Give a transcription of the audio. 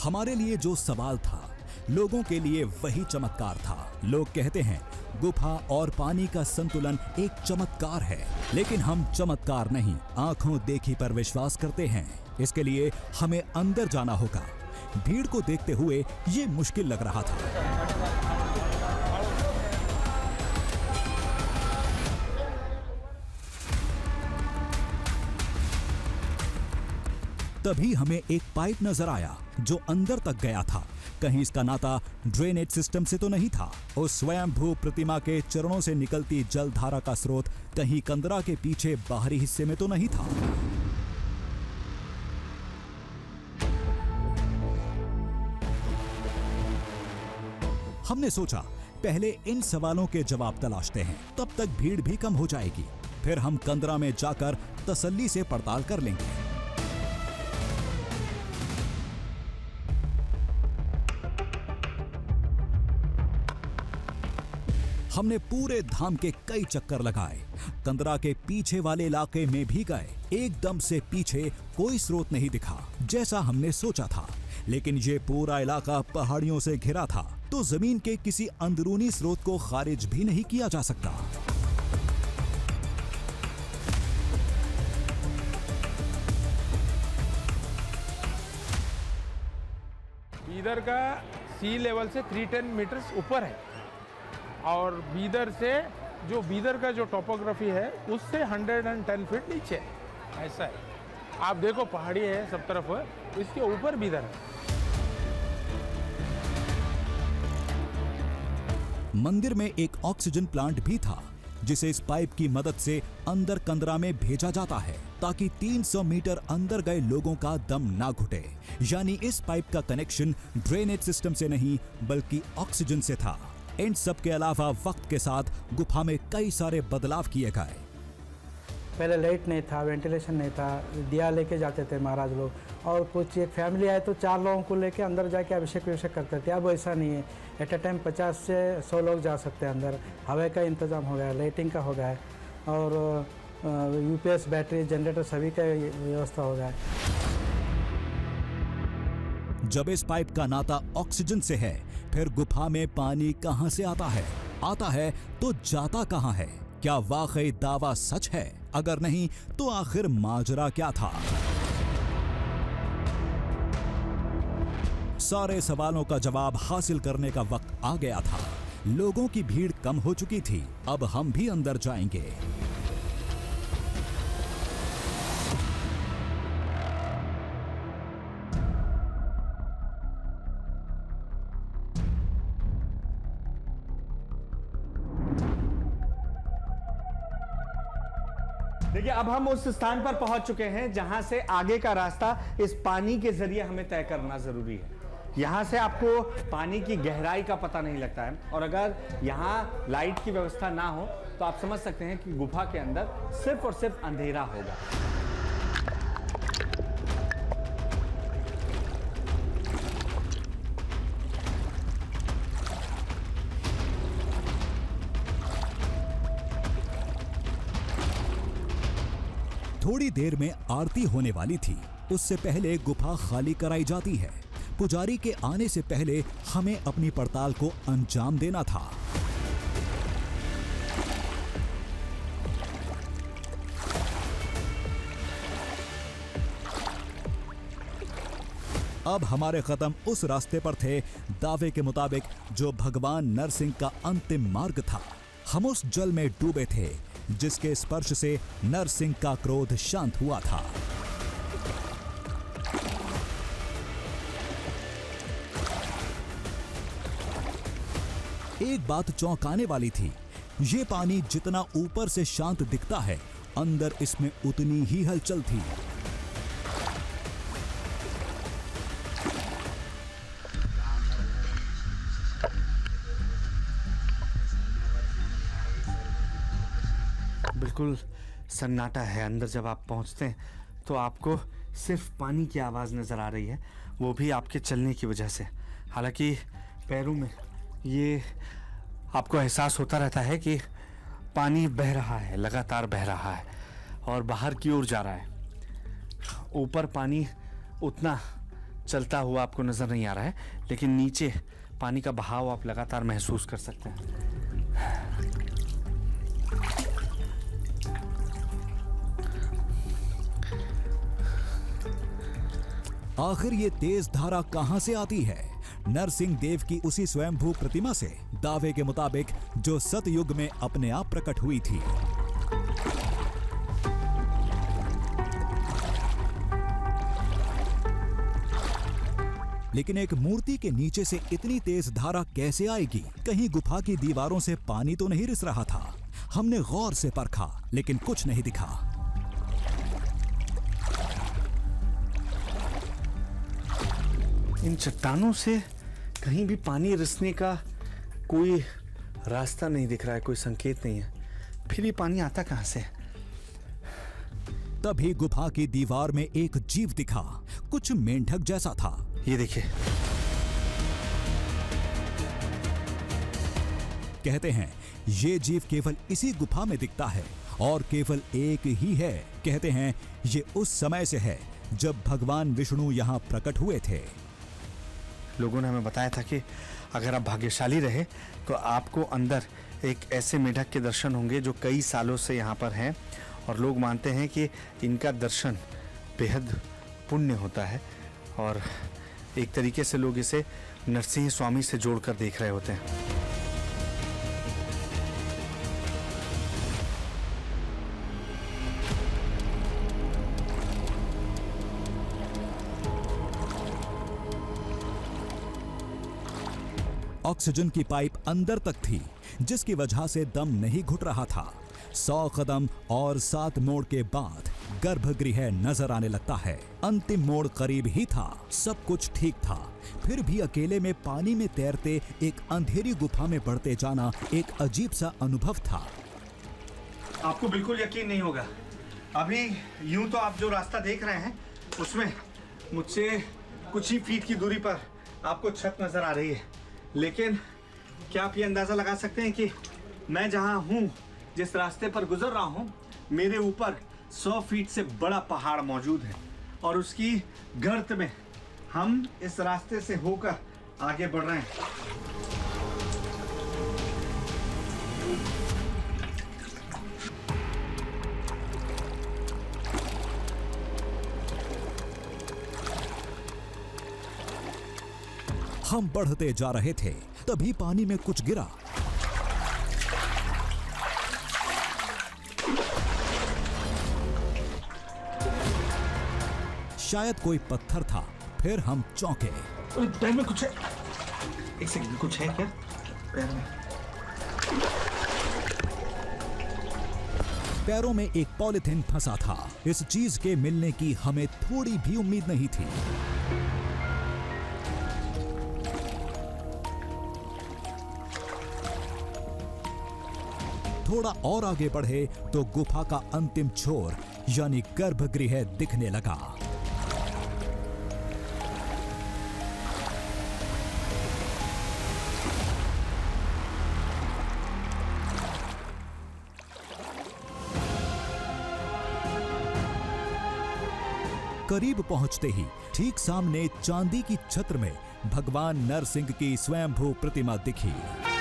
हमारे लिए जो सवाल था, लोगों के लिए वही चमत्कार था। लोग कहते हैं गुफा और पानी का संतुलन एक चमत्कार है, लेकिन हम चमत्कार नहीं, आंखों देखी पर विश्वास करते हैं। इसके लिए हमें अंदर जाना होगा। भीड़ को देखते हुए ये मुश्किल लग रहा था। तभी हमें एक पाइप नजर आया जो अंदर तक गया था। कहीं इसका नाता ड्रेनेज सिस्टम से तो नहीं था। उस स्वयंभू प्रतिमा के चरणों से निकलती जलधारा का स्रोत कहीं कंदरा के पीछे बाहरी हिस्से में तो नहीं था। हमने सोचा पहले इन सवालों के जवाब तलाशते हैं, तब तक भीड़ भी कम हो जाएगी। फिर हम कंदरा में जाकर तसल्ली से पड़ताल कर लेंगे। हमने पूरे धाम के कई चक्कर लगाए, कंदरा के पीछे वाले इलाके में भी गए। एकदम से पीछे कोई स्रोत नहीं दिखा जैसा हमने सोचा था, लेकिन ये पूरा इलाका पहाड़ियों से घिरा था, तो जमीन के किसी अंदरूनी स्रोत को खारिज भी नहीं किया जा सकता। बीदर का सी लेवल से 310 मीटर्स ऊपर है, और बीदर से जो बीदर का जो टोपोग्राफी है उससे 110 फीट नीचे है। ऐसा है, आप देखो पहाड़ी है सब तरफ, इसके ऊपर बीदर है। मंदिर में एक ऑक्सीजन प्लांट भी था, जिसे इस पाइप की मदद से अंदर कंदरा में भेजा जाता है, ताकि 300 मीटर अंदर गए लोगों का दम ना घुटे। यानी इस पाइप का कनेक्शन ड्रेनेज सिस्टम से नहीं बल्कि ऑक्सीजन से था। इन सब के अलावा वक्त के साथ गुफा में कई सारे बदलाव किए गए। पहले लाइट नहीं था, वेंटिलेशन नहीं था, दिया लेके जाते थे महाराज लोग, और कुछ एक फैमिली आए तो 4 लोगों को लेके अंदर जाके अभिषेक करते थे। अब ऐसा नहीं है, एट ए टाइम 50 से 100 लोग जा सकते हैं अंदर। हवा का इंतज़ाम हो गया है, लाइटिंग का हो गया है, और यूपीएस बैटरी जनरेटर सभी का व्यवस्था हो गया है। जब इस पाइप का नाता ऑक्सीजन से है, फिर गुफा में पानी कहां से आता है? आता है तो जाता कहां है? क्या वाकई दावा सच है? अगर नहीं तो आखिर माजरा क्या था? सारे सवालों का जवाब हासिल करने का वक्त आ गया था। लोगों की भीड़ कम हो चुकी थी। अब हम भी अंदर जाएंगे। देखिए, अब हम उस स्थान पर पहुंच चुके हैं जहां से आगे का रास्ता इस पानी के जरिए हमें तय करना जरूरी है। यहां से आपको पानी की गहराई का पता नहीं लगता है, और अगर यहां लाइट की व्यवस्था ना हो तो आप समझ सकते हैं कि गुफा के अंदर सिर्फ और सिर्फ अंधेरा होगा। थोड़ी देर में आरती होने वाली थी। उससे पहले गुफा खाली कराई जाती है। पुजारी के आने से पहले हमें अपनी पड़ताल को अंजाम देना था। अब हमारे कदम उस रास्ते पर थे, दावे के मुताबिक जो भगवान नरसिंह का अंतिम मार्ग था। हम उस जल में डूबे थे जिसके स्पर्श से नरसिंह का क्रोध शांत हुआ था। एक बात चौंकाने वाली थी, ये पानी जितना ऊपर से शांत दिखता है, अंदर इसमें उतनी ही हलचल थी। बिल्कुल सन्नाटा है। अंदर जब आप पहुंचते हैं तो आपको सिर्फ पानी की आवाज़ नज़र आ रही है, वो भी आपके चलने की वजह से। हालांकि पैरों में ये आपको एहसास होता रहता है कि पानी बह रहा है, लगातार बह रहा है और बाहर की ओर जा रहा है। ऊपर पानी उतना चलता हुआ आपको नजर नहीं आ रहा है, लेकिन नीचे पानी का बहाव आप लगातार महसूस कर सकते हैं। आखिर ये तेज धारा कहां से आती है? नरसिंह देव की उसी स्वयंभू प्रतिमा से, दावे के मुताबिक जो सतयुग में अपने आप प्रकट हुई थी। लेकिन एक मूर्ति के नीचे से इतनी तेज धारा कैसे आएगी? कहीं गुफा की दीवारों से पानी तो नहीं रिस रहा था? हमने गौर से परखा, लेकिन कुछ नहीं दिखा। इन चट्टानों से कहीं भी पानी रिसने का कोई रास्ता नहीं दिख रहा है, कोई संकेत नहीं है। फिर ये पानी आता कहां से? तभी गुफा की दीवार में एक जीव दिखा, कुछ मेंढक जैसा था। ये देखिए, कहते हैं ये जीव केवल इसी गुफा में दिखता है और केवल एक ही है। कहते हैं ये उस समय से है जब भगवान विष्णु यहाँ प्रकट हुए थे। लोगों ने हमें बताया था कि अगर आप भाग्यशाली रहे तो आपको अंदर एक ऐसे मेढक के दर्शन होंगे जो कई सालों से यहाँ पर हैं, और लोग मानते हैं कि इनका दर्शन बेहद पुण्य होता है, और एक तरीके से लोग इसे नरसिंह स्वामी से जोड़कर देख रहे होते हैं। ऑक्सीजन की पाइप अंदर तक थी, जिसकी वजह से दम नहीं घुट रहा था। 100 कदम और 7 मोड़ के बाद गर्भगृह नजर आने लगता है। अंतिम मोड़ करीब ही था, सब कुछ ठीक था, फिर भी अकेले में पानी में तैरते एक अंधेरी गुफा में बढ़ते जाना एक अजीब सा अनुभव था। आपको बिल्कुल यकीन नहीं होगा, अभी यूं तो आप जो रास्ता देख रहे हैं उसमें मुझसे कुछ ही फीट की दूरी पर आपको छत नजर आ रही है, लेकिन क्या आप ये अंदाजा लगा सकते हैं कि मैं जहां हूं, जिस रास्ते पर गुजर रहा हूं, मेरे ऊपर 100 फीट से बड़ा पहाड़ मौजूद है, और उसकी गर्त में हम इस रास्ते से होकर आगे बढ़ रहे हैं। हम बढ़ते जा रहे थे, तभी पानी में कुछ गिरा। शायद कोई पत्थर था, फिर हम चौंके। पैर में कुछ है, एक सेकंड, कुछ है क्या पैर में? पैरों में एक पॉलिथीन फंसा था। इस चीज के मिलने की हमें थोड़ी भी उम्मीद नहीं थी। थोड़ा और आगे बढ़े तो गुफा का अंतिम छोर यानी गर्भगृह दिखने लगा। करीब पहुंचते ही ठीक सामने चांदी की छत्र में भगवान नरसिंह की स्वयंभू प्रतिमा दिखी।